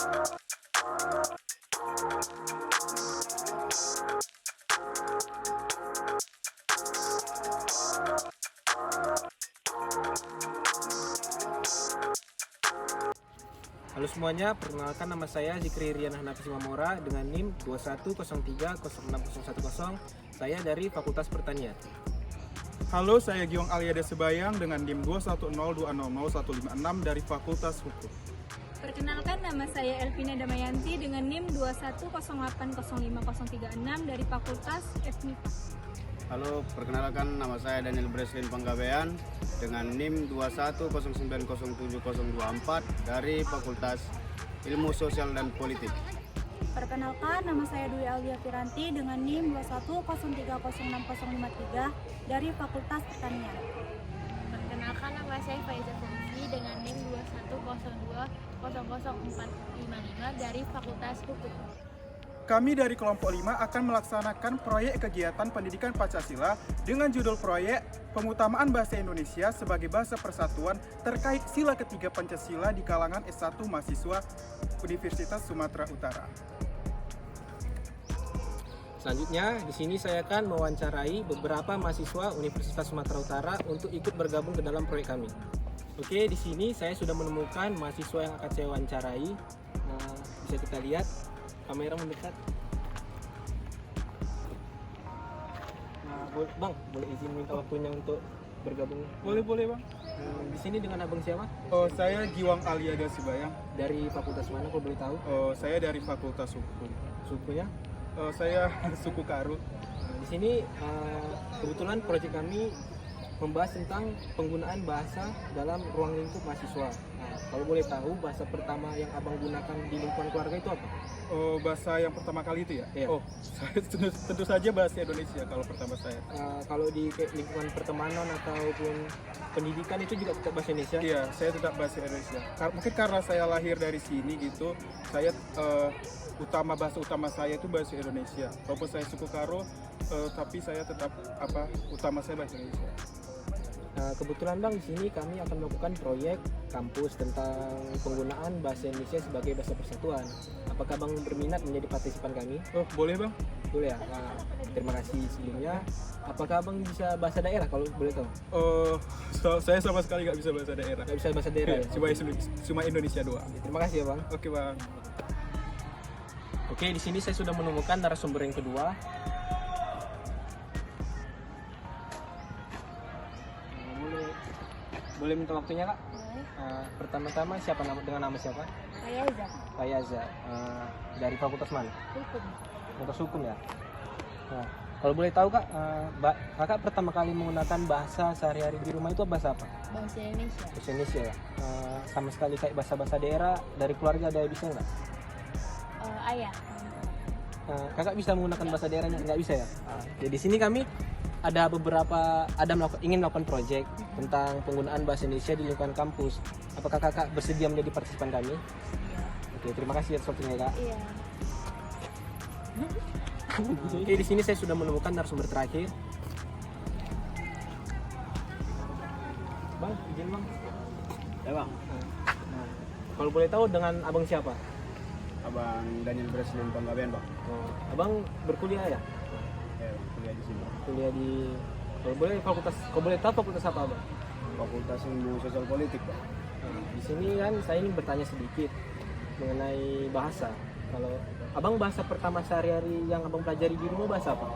Halo semuanya, perkenalkan nama saya Zikri Rian Hanafi Simamora dengan NIM 21030610. Saya dari Fakultas Pertanian. Halo, saya Giong Aliada Sebayang dengan NIM 2102000156 dari Fakultas Hukum. Perkenalkan, nama saya Elvina Damayanti dengan NIM 21080536 dari Fakultas FMIPA. Halo, perkenalkan nama saya Daniel Breslin Panggabean dengan NIM 21090724 dari Fakultas Ilmu Sosial dan Politik. Perkenalkan, nama saya Dwi Alia Piranti dengan NIM 2103060053 dari Fakultas Pertanian. Perkenalkan, nama saya Faiza Fungsi dengan NIM 2102000455 dari Fakultas Hukum. Kami dari kelompok 5 akan melaksanakan proyek kegiatan pendidikan Pancasila dengan judul proyek Pengutamaan Bahasa Indonesia sebagai Bahasa Persatuan terkait sila ketiga Pancasila di kalangan S1 mahasiswa Universitas Sumatera Utara. Selanjutnya, di sini saya akan mewawancarai beberapa mahasiswa Universitas Sumatera Utara untuk ikut bergabung ke dalam proyek kami. Oke, di sini saya sudah menemukan mahasiswa yang akan saya wawancarai. Nah, bisa kita lihat. Kamera mendekat. Nah, Bang, boleh izin minta waktunya untuk bergabung? Boleh Bang. Di sini dengan abang siapa? Oh, saya Giwang Aliada Sebayang. Dari fakultas mana kalau boleh tahu? Oh, saya dari Fakultas Hukum. Sukunya? Oh, saya suku Karo. Nah, di sini kebetulan proyek kami membahas tentang penggunaan bahasa dalam ruang lingkup mahasiswa. Nah, kalau boleh tahu bahasa pertama yang abang gunakan di lingkungan keluarga itu apa? Oh, bahasa yang pertama kali itu ya? Iya. Oh, saya tentu saja bahasa Indonesia kalau pertama saya. Kalau di lingkungan pertemanan ataupun pendidikan itu juga tetap bahasa Indonesia? Iya, saya tetap bahasa Indonesia. Mungkin karena saya lahir dari sini gitu, saya bahasa utama saya itu bahasa Indonesia. Walaupun saya suku Karo, tapi saya tetap utama saya bahasa Indonesia. Kebetulan Bang, di sini kami akan melakukan proyek kampus tentang penggunaan bahasa Indonesia sebagai bahasa persatuan. Apakah Bang berminat menjadi partisipan kami? Oh, boleh Bang? Boleh ya. Nah, terima kasih sebelumnya. Apakah Bang bisa bahasa daerah kalau boleh tahu? Saya sama sekali nggak bisa bahasa daerah. Nggak bisa bahasa daerah ya? Cuma Indonesia doang. Terima kasih ya Bang. Oke Bang. Oke, di sini saya sudah menemukan narasumber yang kedua. Boleh minta waktunya Kak? Boleh. Pertama-tama dengan nama siapa? Fayaza. Fayaza. Dari fakultas mana? Hukum. Fakultas Hukum ya. Nah, kalau boleh tahu Kak, Kakak pertama kali menggunakan bahasa sehari-hari di rumah itu bahasa apa? Bahasa Indonesia. Bahasa Indonesia ya. Sama sekali kayak bahasa-bahasa daerah dari keluarga ada bisa nggak? Ayah. Kakak bisa menggunakan bahasa daerahnya? Nggak bisa ya. Jadi di sini kami ingin melakukan proyek tentang penggunaan bahasa Indonesia di lingkungan kampus. Apakah Kakak bersedia menjadi partisipan kami? Iya. Oke, terima kasih atas waktunya Kak. Iya. Oke, di sini saya sudah menemukan narasumber terakhir. Bang, izin Bang. Ya Bang, Nah, kalau boleh tahu dengan abang siapa? Abang Daniel Breslin Panggabean Bang. Abang berkuliah ya? Ya Bang, kuliah di sini. Kuliah di kalau boleh tahu fakultas apa Bang? Fakultas Ilmu Sosial Politik Bang. Di sini kan saya ingin bertanya sedikit mengenai bahasa. Kalau abang bahasa pertama sehari-hari yang abang pelajari di rumah bahasa apa?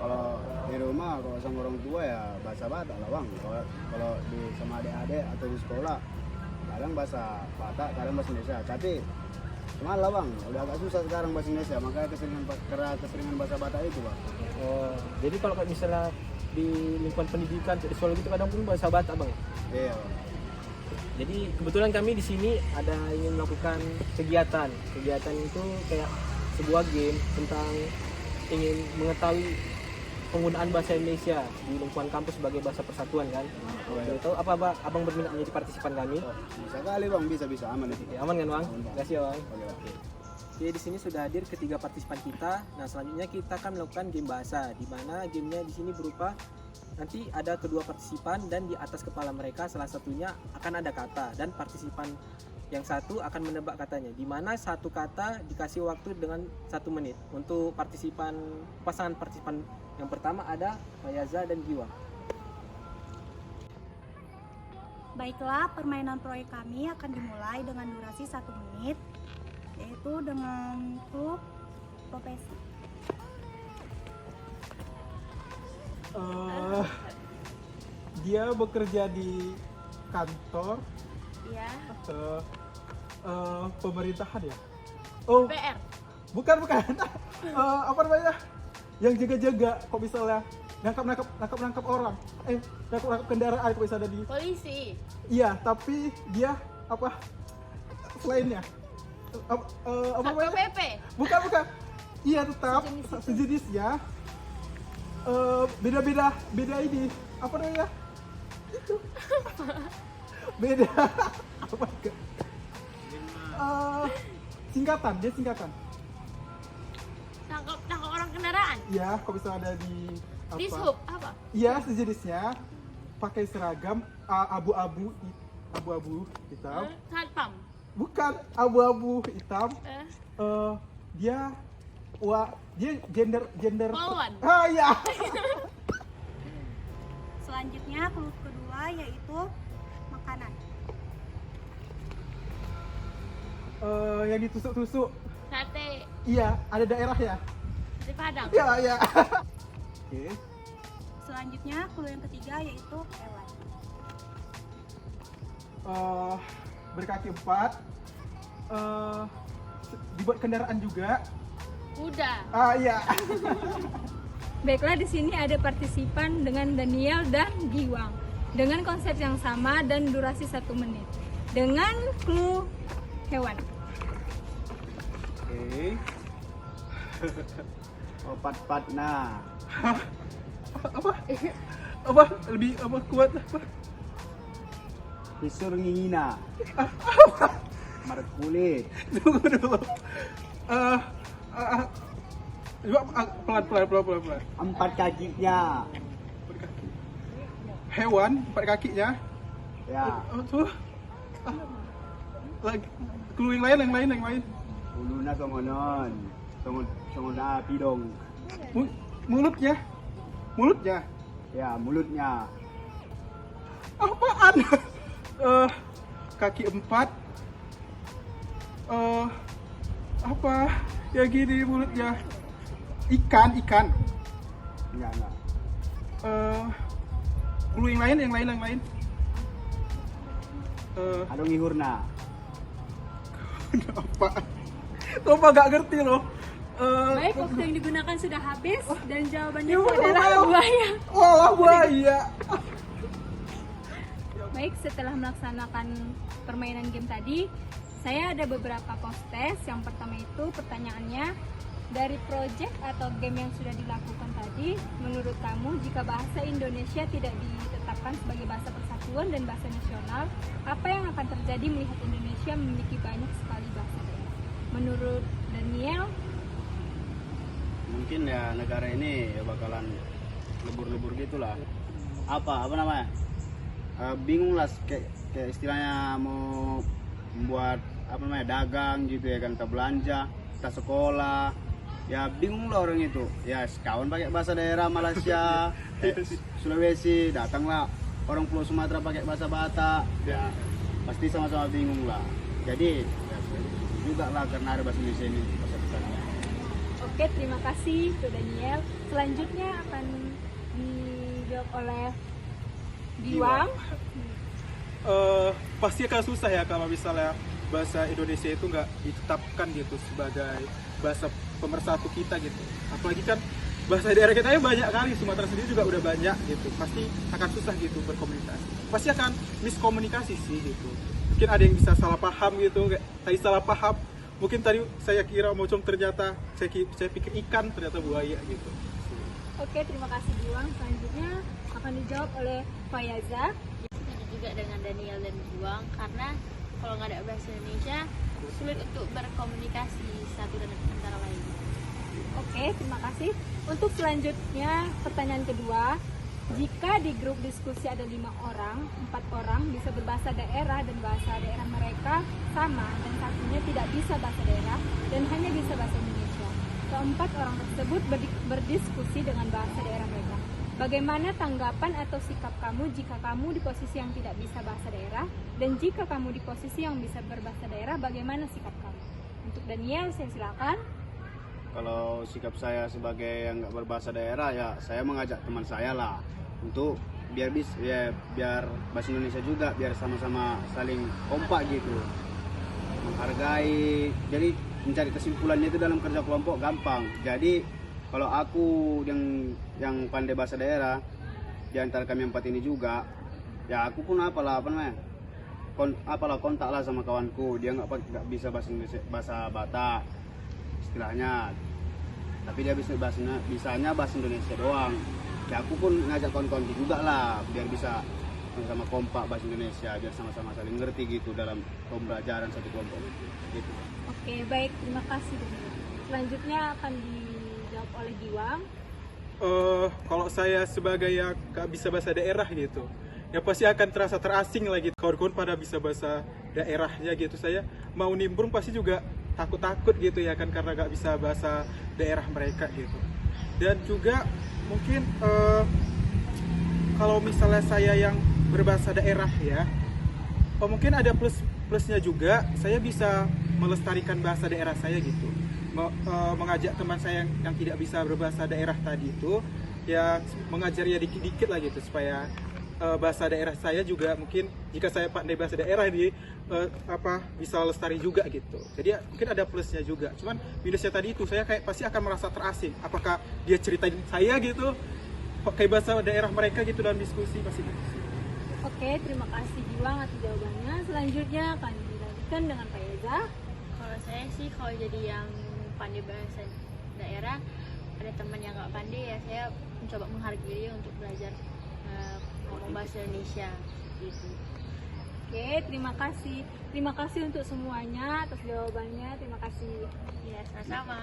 Kalau di rumah, kalau sama orang tua ya bahasa Batak lah Bang. Kalau sama adik-adik atau di sekolah, kadang bahasa Batak, kadang bahasa Indonesia. Tapi malah Bang, udah agak susah sekarang bahasa Indonesia, makanya keseringan bahasa Batak itu Bang. Oh, jadi kalau misalnya di lingkungan pendidikan di sekolah gitu kadang pun bahasa Batak Bang. Iya Bang. Jadi kebetulan kami di sini ada ingin melakukan kegiatan. Kegiatan itu kayak sebuah game tentang ingin mengetahui penggunaan bahasa Indonesia di lingkungan kampus sebagai bahasa persatuan kan. Boleh tahu apa abang berminat menjadi partisipan kami? Oh, bisa kali Bang, bisa aman itu. Oke, aman kan Bang? Aman, Bang. Terima kasih ya Bang. Oke. Oke, di sini sudah hadir ketiga partisipan kita. Nah, selanjutnya kita akan melakukan game bahasa, di mana gamenya di sini berupa nanti ada kedua partisipan dan di atas kepala mereka salah satunya akan ada kata dan partisipan Yang satu akan menebak katanya, di mana satu kata dikasih waktu dengan 1 menit. Untuk pasangan partisipan yang pertama ada Fayaza dan Giwang. Baiklah, permainan proyek kami akan dimulai dengan durasi 1 menit, yaitu dengan clue profesi. Dia bekerja di kantor Iya. pemerintahan ya? Oh, PR. bukan. Apa namanya? Yang jaga-jaga, kok misalnya nangkap orang, nangkap kendaraan kok bisa ada di. Polisi. Iya, tapi dia apa? Selainnya, apa namanya? PP. Bukan. Iya, tetap sejenisnya. Beda ini. Apa namanya? Itu. Beda. Apa enggak? Singkatan. Tangkap orang kendaraan. Iya, kok bisa ada di apa? Dishub apa? Iya, sejenisnya. Pakai seragam abu-abu hitam. Satpam. Bukan abu-abu hitam. Dia gender. Polwan. Iya. Selanjutnya clue kedua yaitu makanan. Yang ditusuk-tusuk. Sate. Iya, ada daerah ya. Di Padang. Iya. Oke. Selanjutnya clue yang ketiga yaitu hewan. Berkaki 4. Dibuat kendaraan juga. Kuda. Iya. Baiklah, di sini ada partisipan dengan Daniel dan Giwang dengan konsep yang sama dan durasi 1 menit dengan clue hewan. Oke. Opat-pat nah. Apa? Lebih kuat apa? Pisur ngingina. Marut kulit. Tunggu dulu. Pelan. 4 kakinya. Hewan 4 kakinya. Ya. Tuh. Lagi. Clue yang lain. Uluna tongonon. Tongon api dong. Mulutnya. Ya, mulutnya. Apaan? Kaki 4. Apa? Ya gini mulutnya. Ikan. Enggak. Clue yang lain. Adong ihurna. Apa gak ngerti loh. Baik, waktu yang digunakan sudah habis dan jawabannya Ya, adalah buaya. Wah, buaya. Baik, setelah melaksanakan permainan game tadi, saya ada beberapa post-test. Yang pertama itu pertanyaannya, dari project atau game yang sudah dilakukan tadi, menurut kamu jika bahasa Indonesia tidak ditetapkan sebagai bahasa persatuan dan bahasa nasional, apa yang akan terjadi melihat Indonesia memiliki banyak sekali bahasa daerah? Menurut Daniel, Mungkin ya negara ini ya bakalan lebur-lebur gitulah. Apa namanya? Bingung lah kayak istilahnya mau membuat dagang gitu ya kan, kita belanja, kita sekolah. Ya bingung lah orang itu. Ya sekawan pakai bahasa daerah Malaysia, Sulawesi, datanglah orang Pulau Sumatera pakai bahasa Batak. Ya pasti sama-sama bingung lah. Jadi ya, juga lah karena ada bahasa Indonesia ini bahasa besarnya. oke, terima kasih ke Daniel. Selanjutnya akan dijawab oleh Giwang. Pasti akan susah ya kalau misalnya bahasa Indonesia itu nggak ditetapkan gitu sebagai bahasa pemersatu kita gitu. Apalagi kan bahasa daerah kita banyak kali, Sumatera sendiri juga udah banyak gitu. Pasti akan susah gitu berkomunikasi. Pasti akan miskomunikasi sih gitu. Mungkin ada yang bisa salah paham gitu, kayak tadi salah paham. Mungkin tadi saya kira mocong, ternyata saya pikir ikan, ternyata buaya gitu. Oke, terima kasih Giwang. Selanjutnya akan dijawab oleh Fayaza. Setuju juga dengan Daniel dan Giwang karena kalau nggak ada bahasa Indonesia sulit untuk berkomunikasi satu dan antara lain. Oke, terima kasih. Untuk selanjutnya pertanyaan kedua, Jika di grup diskusi ada 5 orang, 4 orang bisa berbahasa daerah dan bahasa daerah mereka sama, dan satunya tidak bisa bahasa daerah dan hanya bisa bahasa Indonesia. Keempat orang tersebut berdiskusi dengan bahasa daerah mereka. Bagaimana tanggapan atau sikap kamu jika kamu di posisi yang tidak bisa bahasa daerah, dan jika kamu di posisi yang bisa berbahasa daerah, bagaimana sikap kamu? Untuk Daniel, saya silakan. Kalau sikap saya sebagai yang nggak berbahasa daerah, ya saya mengajak teman saya lah untuk biar bahasa Indonesia juga, biar sama-sama saling kompak gitu, menghargai. Jadi mencari kesimpulannya itu dalam kerja kelompok gampang. Jadi kalau aku yang pandai bahasa daerah di antara kami 4 ini juga, ya aku pun apalah kontak lah sama kawanku, dia nggak bisa bahasa Indonesia, bahasa Batak istilahnya, tapi dia bisanya bahasa Indonesia doang. Ya aku pun ngajak kawan-kawan juga lah, biar bisa sama-sama kompak bahasa Indonesia, biar sama-sama saling ngerti gitu dalam pembelajaran satu kelompok gitu. Oke, baik, terima kasih Daniel. Selanjutnya akan dijawab oleh Giwang. Kalau saya sebagai yang gak bisa bahasa daerah gitu, ya pasti akan terasa terasing lagi. Kawan-kawan pada bisa bahasa daerahnya gitu, saya mau nimbrung pasti juga takut-takut gitu ya kan, karena gak bisa bahasa daerah mereka gitu. Dan juga mungkin kalau misalnya saya yang berbahasa daerah ya, mungkin ada plusnya juga, saya bisa melestarikan bahasa daerah saya gitu. Mengajak teman saya yang tidak bisa berbahasa daerah tadi itu, ya mengajarnya dikit-dikit lah gitu, supaya bahasa daerah saya juga mungkin jika saya pandai bahasa daerah bisa lestari juga gitu. Jadi mungkin ada plusnya juga. Cuman minusnya tadi itu, saya kayak pasti akan merasa terasing. Apakah dia ceritain saya gitu kayak bahasa daerah mereka gitu dalam diskusi, pasti gitu sih. Oke, terima kasih Giwang atas jawabannya. Selanjutnya akan dilanjutkan dengan Pak Eza. Kalau saya sih, kalau jadi yang pandai bahasa daerah, ada teman yang nggak pandai, ya saya mencoba menghargai dia untuk belajar ngomong bahasa Indonesia gitu. Oke, terima kasih. Terima kasih untuk semuanya atas jawabannya. Terima kasih. Ya, sama-sama.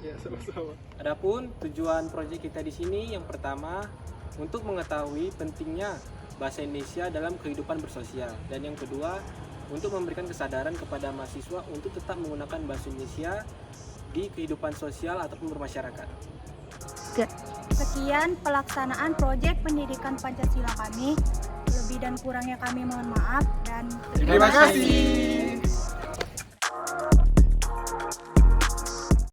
Ya, sama-sama. Adapun tujuan proyek kita di sini, yang pertama untuk mengetahui pentingnya bahasa Indonesia dalam kehidupan bersosial, dan yang kedua untuk memberikan kesadaran kepada mahasiswa untuk tetap menggunakan bahasa Indonesia di kehidupan sosial ataupun bermasyarakat. Sekian pelaksanaan proyek pendidikan Pancasila kami. Lebih dan kurangnya kami mohon maaf dan Terima kasih.